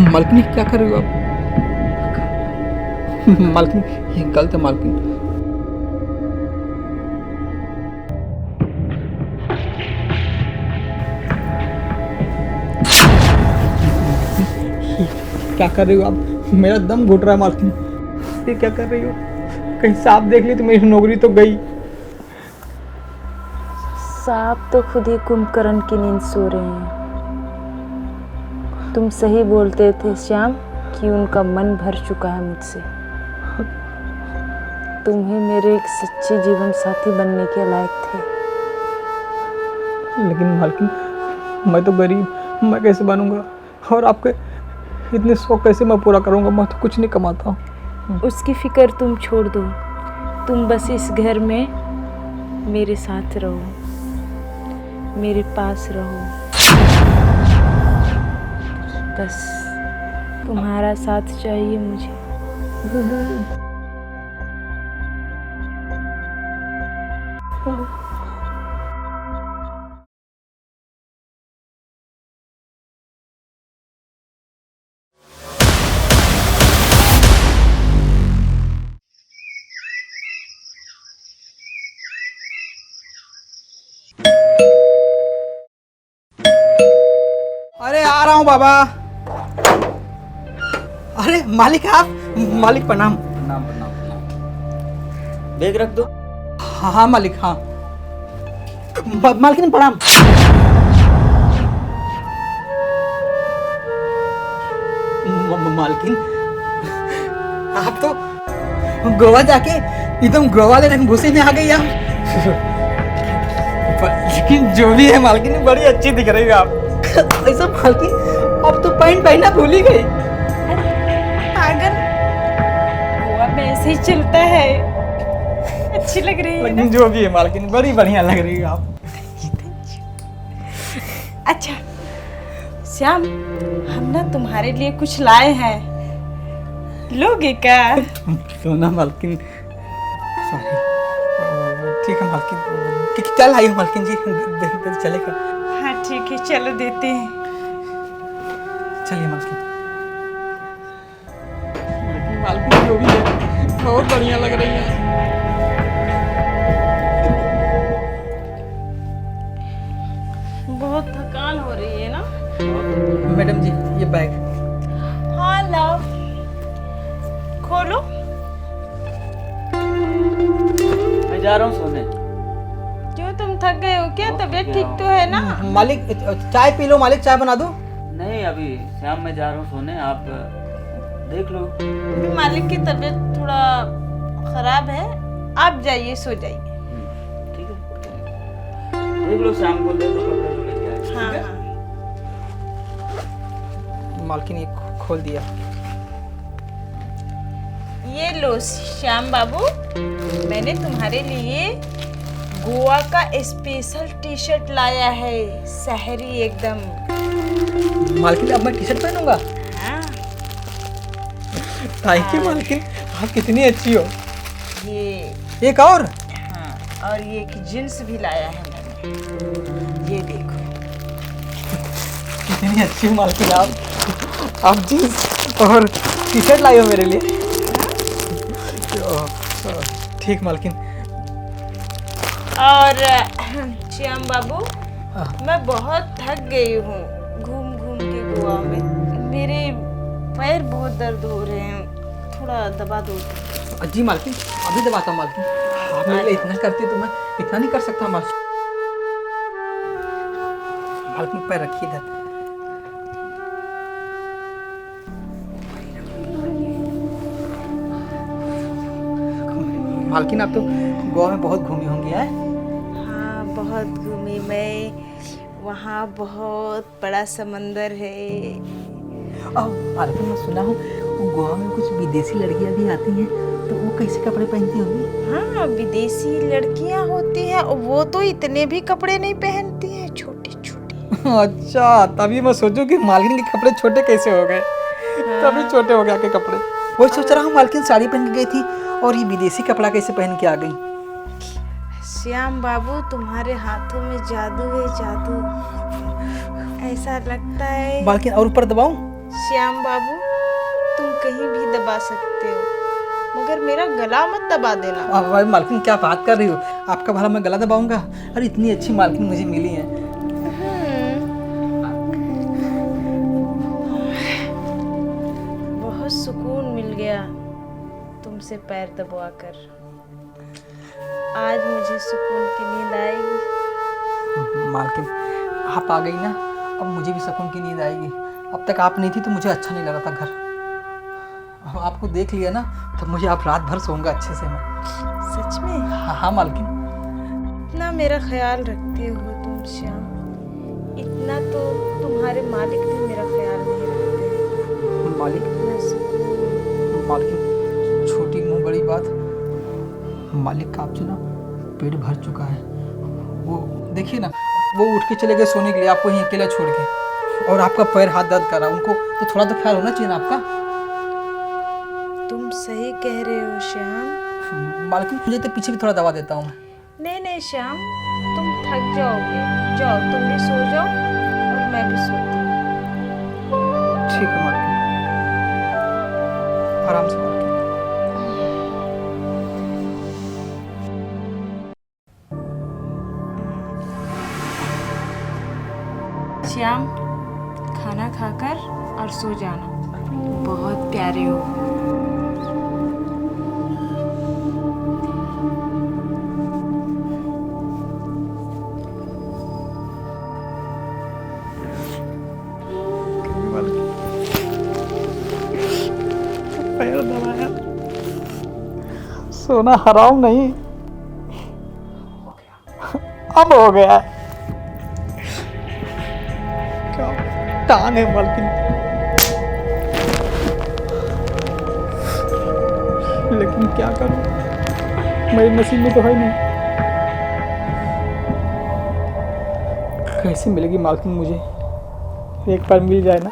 मालकिन क्या कर रही हो आप? मालकिन ये गलत है मालकिन। क्या कर रही हो आप? मेरा दम घुट रहा है मालकिन। ये क्या कर रही हो? कहीं सांप देख ली तो मेरी नौकरी तो गई। सांप तो खुद ही कुंभकर्ण की नींद सो रहे हैं। तुम सही बोलते थे श्याम कि उनका मन भर चुका है मुझसे। तुम ही मेरे एक सच्चे जीवन साथी बनने के लायक थे। लेकिन मालकिन मैं तो गरीब, मैं कैसे बनूंगा? और आपके इतने शौक कैसे मैं पूरा करूंगा? मैं तो कुछ नहीं कमाता हूँ। उसकी फिक्र तुम छोड़ दो। तुम बस इस घर में मेरे साथ रहो, मेरे पास रहो। बस तुम्हारा साथ चाहिए मुझे। अरे आ रहा हूँ बाबा। अरे मालिक आप? मालिक प्रणाम। प्रणाम प्रणाम प्रणाम। बैग रख दो। हाँ हाँ मालिक हाँ। मालकिन प्रणाम। मालकिन आप तो गोवा जाके एकदम गोवा वाले भूसे में आ गई आप। लेकिन जो भी है मालकिन बड़ी अच्छी दिख रही है आप। ऐसा मालकिन अब तो पैंट पहनना भूल ही गई। पागल, गोवा में ऐसे ही चलता है। अच्छी लग रही है ना? लेकिन जो भी है मालकिन बड़ी बढ़िया लग रही है आप। अच्छा श्याम, हम ना तुम्हारे लिए कुछ लाए हैं, लोगे क्या? सोना मालकिन, सॉरी। ठीक है मालकिन, चल आई मालकिन जी, चलेगा। हाँ ठीक है, चलो देते हैं। चलिए मालकिन। मालकिन जो भी है बहुत बढ़िया लग रही है। बहुत थकान हो रही है ना? मैडम जी ये बैग। हाँ लाओ, खोलो। मैं जा रहा हूँ सोने। क्यों, तुम थक गए हो क्या? तबीयत ठीक तो है ना? मालिक चाय पी लो। मालिक चाय बना दो। नहीं अभी शाम में जा रहा हूँ सोने, आप देख लो। मालिक की तबीयत थोड़ा खराब है, आप जाइए, सो जाइए। ठीक है, देख लो शाम को दे दो कपड़े जो लेके आए। हाँ हाँ। मालकिन ये खोल दिया। ये लो श्याम बाबू, मैंने तुम्हारे लिए गोवा का स्पेशल टी शर्ट लाया है, शहरी एकदम। मालकिन अब मैं टी शर्ट पहनूंगा? हाँ। थैंक यू मालकिन, आप कितनी अच्छी हो। ये एक और? हाँ, और ये एक जींस भी लाया है मैंने, ये देखो। कितनी अच्छी हो मालकिन आप जींस और टी शर्ट लाई हो मेरे लिए। ठीक मालकिन। और श्याम बाबू, मैं बहुत थक गई हूँ घूम घूम के गोवा में। मेरे पैर बहुत दर्द हो रहे हैं, थोड़ा दबा दो। जी मालकिन अभी दबाता हूँ मालकिन। आप मेरे लिए इतना करती तो मैं इतना नहीं कर सकता मालकिन। मालकिन पैर रखिए इधर। मालकिन आप तो गोवा में बहुत घूमी होंगी है? हाँ बहुत घूमी मैं, वहाँ बहुत बड़ा समंदर है। मालकिन मैं सुना हूँ गोवा में कुछ विदेशी लड़कियाँ भी आती हैं, तो वो कैसे कपड़े पहनती होंगी? हाँ विदेशी लड़कियाँ होती हैं, और वो तो इतने भी कपड़े नहीं पहनती हैं, छोटे छोटे। अच्छा तभी मैं सोचूं कि मालकिन के कपड़े छोटे कैसे हो गए। तभी छोटे हो गए आपके कपड़े। वही सोच रहा हूँ मालकिन साड़ी पहन के गई थी और ये विदेशी कपड़ा कैसे पहन के आ गई। श्याम बाबू, तुम्हारे हाथों में जादू है, जादू। ऐसा लगता है। मालकिन और ऊपर दबाऊं? श्याम बाबू, तुम कहीं भी दबा सकते हो, मगर मेरा गला मत दबा देना। भाई मालकिन क्या बात कर रही हो? आपका भला मैं गला दबाऊंगा? अरे इतनी अच्छी मालकिन मुझे मिली है। बहुत सुकून मिल गया तुमसे पैर दबाकर। आज मुझे सुकून की नींद आएगी। मालकिन आप आ गई ना, अब मुझे भी सुकून की नींद आएगी। अब तक आप नहीं थी तो मुझे अच्छा नहीं लग रहा था घर। अब आपको देख लिया ना तो मुझे आप रात भर सोऊंगा अच्छे से मैं। सच में? हाँ मालकिन। इतना मेरा ख्याल रखते हो तुम श्याम, इतना तो तुम्हारे मालिक भी मेरा ख्याल नहीं रखते। मालिक? इतना सुकून। मालकिन छोटी मुंह बड़ी बात। मालिक का आपसे ना पेट भर चुका है। वो देखिए ना, वो उठ के चले गए सोने के लिए, आपको यहीं अकेला छोड़ के। और आपका पैर हाथ दर्द कर रहा, उनको तो थोड़ा तो ख्याल होना चाहिए ना आपका। तुम सही कह रहे हो श्याम। मालकिन मुझे तो पीछे भी थोड़ा दवा देता हूँ। नहीं नहीं श्याम, तुम थक जाओगे। जाओ तुम भी सो जाओ और मैं भी सोती हूँ। ठीक है मालकिन, आराम से मालकिन। श्याम, खाना खाकर और सो जाना। बहुत प्यारे हो। पैर दबाया, सोना हराम नहीं, अब हो गया। क्या टान है मालकिन, लेकिन क्या करूं, मेरे नसीब में तो है नहीं। कैसे मिलेगी मालकिन मुझे? एक बार मिल जाए ना।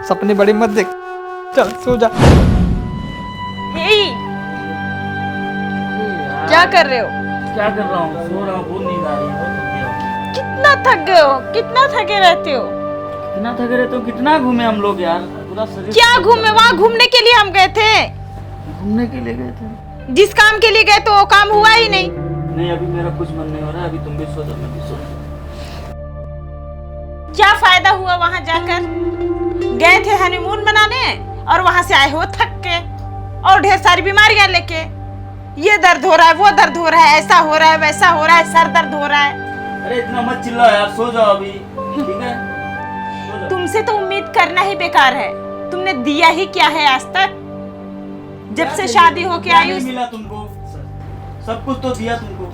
सपने बड़े मत देख, चल सो जा। हे, क्या कर रहे हो? क्या कर रहा हूँ? सो रहा हूँ, बहुत नींद आ रही है, बहुत थक गया हूँ। कितना थक गए हो? कितना थके रहते हो? कितना थके रहे तो कितना घूमे हम लोग यार, पूरा शरीर। क्या घूमे? वहाँ घूमने के लिए हम गए थे। घूमने के लिए गए थे? जिस काम के लिए गए तो वो काम हुआ ही नहीं। नहीं, अभी मेरा कुछ मन नहीं हो रहा है, अभी तुम भी सो जाओ, मैं भी सो जाऊं। क्या फायदा हुआ वहाँ जाकर? गए थे हनीमून मनाने और वहाँ से आए हो थक के और ढेर सारी बीमारियां लेके। ये दर्द हो रहा है, वो दर्द हो रहा है, ऐसा हो रहा है, वैसा हो रहा है, सर दर्द हो रहा है। अरे इतना मत चिल्लाओ यार, सो जाओ अभी, ठीक है? सो जाओ। तुमसे तो उम्मीद करना ही बेकार है। तुमने दिया ही क्या है आज तक? जब से शादी होके क्या आई नहीं मिला तुमको? सब कुछ तो दिया तुमको।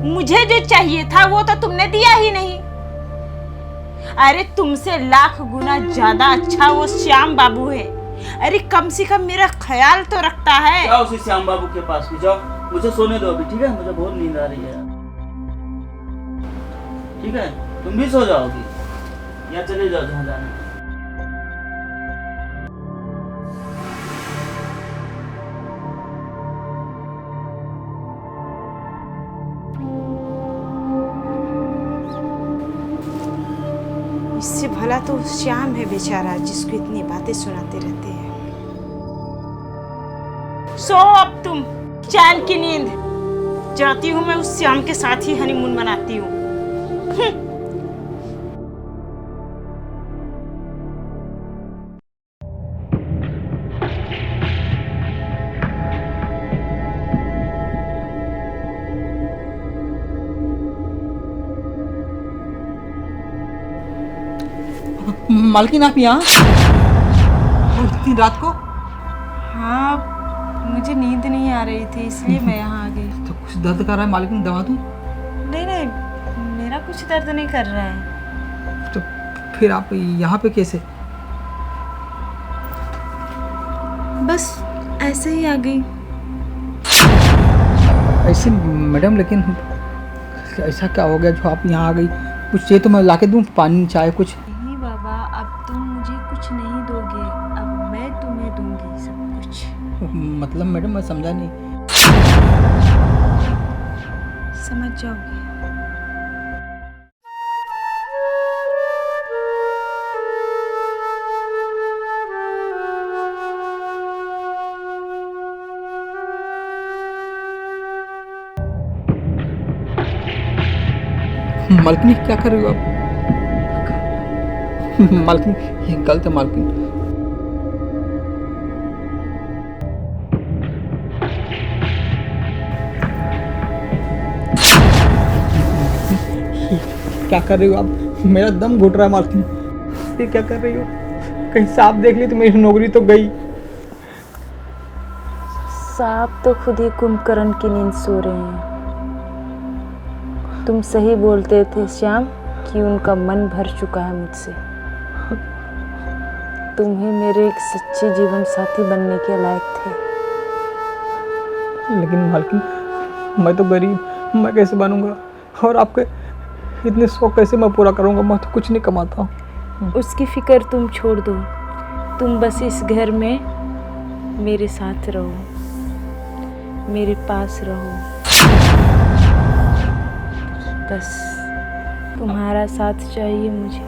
मुझे जो चाहिए था वो तो तुमने दिया ही नहीं। अरे तुमसे लाख गुना ज्यादा अच्छा वो श्याम बाबू है। अरे कम से कम मेरा ख्याल तो रखता है। जाओ उसी श्याम बाबू के पास भी जाओ, मुझे सोने दो अभी, ठीक है? मुझे बहुत नींद आ रही है यार, ठीक है? तुम भी सो जाओ अभी, या चले जाओ जहाँ जाना है। इससे भला तो श्याम है बेचारा, जिसको इतनी बातें सुनाते रहते हैं। सो अब तुम, चैन की नींद। जाती हूँ मैं उस श्याम के साथ ही हनीमून मनाती हूँ। मालकिन आप यहाँ और इतनी रात को? हाँ, मुझे नींद नहीं आ रही थी इसलिए मैं यहाँ आ गई। तो कुछ दर्द कर रहा है मालकिन, दवा दूँ? नहीं नहीं, मेरा कुछ दर्द नहीं कर रहा है। तो फिर आप यहाँ पे कैसे? बस ऐसे ही आ गई। ऐसे मैडम, लेकिन ऐसा क्या हो गया जो आप यहाँ आ गई? कुछ चाहिए तो मैं ला के दूँ, पानी चाय कुछ? नहीं बाबा, अब तुम मुझे कुछ नहीं दोगे, अब मैं तुम्हें दूंगी सब कुछ। मतलब मैडम मैं समझा नहीं। समझ जाओगे। मालकिन ये क्या कर रही हो आप? मालकिन ये गलत है मालकिन। ये क्या कर रही हो आप? मेरा दम घुट रहा है मालकिन। ये क्या कर रही हो? कहीं सांप देख ली तो मेरी नौकरी तो गई। सांप तो खुद ही कुंभकर्ण की नींद सो रहे हैं। तुम सही बोलते थे श्याम कि उनका मन भर चुका है मुझसे। तुम ही मेरे एक सच्चे जीवन साथी बनने के लायक थे। लेकिन मालकिन मैं तो गरीब, मैं कैसे बनूंगा? और आपके इतने शौक कैसे मैं पूरा करूंगा? मैं तो कुछ नहीं कमाता हूँ। उसकी फिक्र तुम छोड़ दो। तुम बस इस घर में मेरे साथ रहो, मेरे पास रहो। बस तुम्हारा साथ चाहिए मुझे।